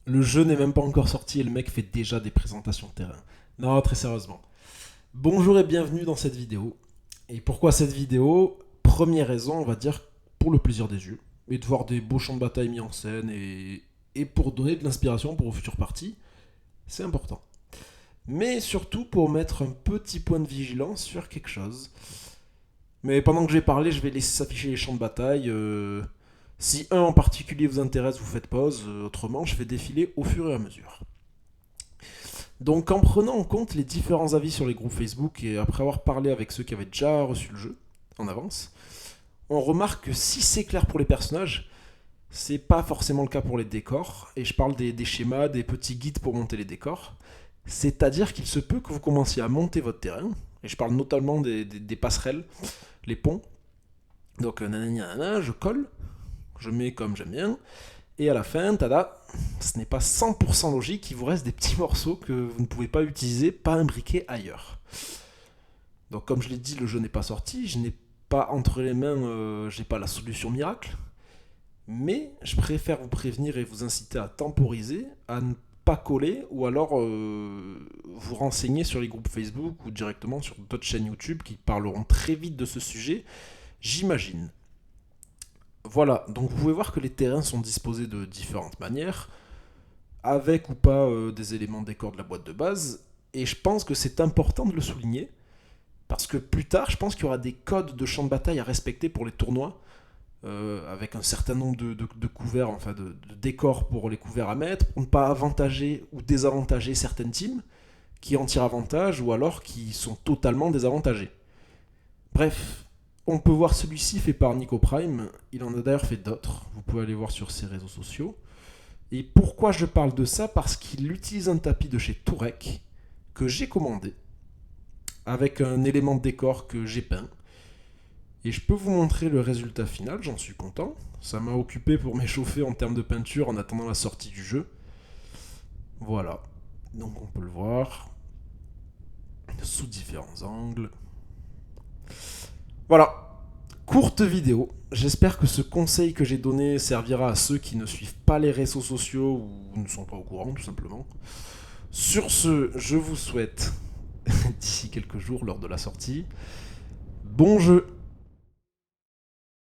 Le jeu n'est même pas encore sorti et le mec fait déjà des présentations de terrain. Non, très sérieusement. Bonjour et bienvenue dans cette vidéo. Et pourquoi cette vidéo? Première raison, on va dire, pour le plaisir des yeux. Et de voir des beaux champs de bataille mis en scène et pour donner de l'inspiration pour vos futures parties. C'est important. Mais surtout pour mettre un petit point de vigilance sur quelque chose. Mais pendant que j'ai parlé, je vais laisser s'afficher les champs de bataille. Si un en particulier vous intéresse, vous faites pause. Autrement, je vais défiler au fur et à mesure. Donc en prenant en compte les différents avis sur les groupes Facebook et après avoir parlé avec ceux qui avaient déjà reçu le jeu en avance, on remarque que si c'est clair pour les personnages, c'est pas forcément le cas pour les décors. Et je parle des schémas, des petits guides pour monter les décors. C'est-à-dire qu'il se peut que vous commenciez à monter votre terrain. Et je parle notamment des passerelles, les ponts. Donc nanana, je colle, je mets comme j'aime bien. Et à la fin, tada, ce n'est pas 100% logique, il vous reste des petits morceaux que vous ne pouvez pas utiliser, pas imbriqués ailleurs. Donc comme je l'ai dit, le jeu n'est pas sorti, je n'ai pas entre les mains, j'ai pas la solution miracle, mais je préfère vous prévenir et vous inciter à temporiser, à ne pas coller, ou alors vous renseigner sur les groupes Facebook ou directement sur d'autres chaînes YouTube qui parleront très vite de ce sujet, j'imagine. Voilà, donc vous pouvez voir que les terrains sont disposés de différentes manières, avec ou pas des éléments de décor de la boîte de base, et je pense que c'est important de le souligner, parce que plus tard, je pense qu'il y aura des codes de champ de bataille à respecter pour les tournois, avec un certain nombre de couverts, enfin de décors pour les couverts à mettre, pour ne pas avantager ou désavantager certaines teams qui en tirent avantage, ou alors qui sont totalement désavantagées. Bref, on peut voir celui-ci fait par Nico Prime, il en a d'ailleurs fait d'autres, vous pouvez aller voir sur ses réseaux sociaux. Et pourquoi je parle de ça? Parce qu'il utilise un tapis de chez Tourek que j'ai commandé avec un élément de décor que j'ai peint. Et je peux vous montrer le résultat final, j'en suis content. Ça m'a occupé pour m'échauffer en termes de peinture en attendant la sortie du jeu. Voilà. Donc on peut le voir sous différents angles. Voilà. Courte vidéo. J'espère que ce conseil que j'ai donné servira à ceux qui ne suivent pas les réseaux sociaux ou ne sont pas au courant tout simplement. Sur ce, je vous souhaite, d'ici quelques jours lors de la sortie, bon jeu.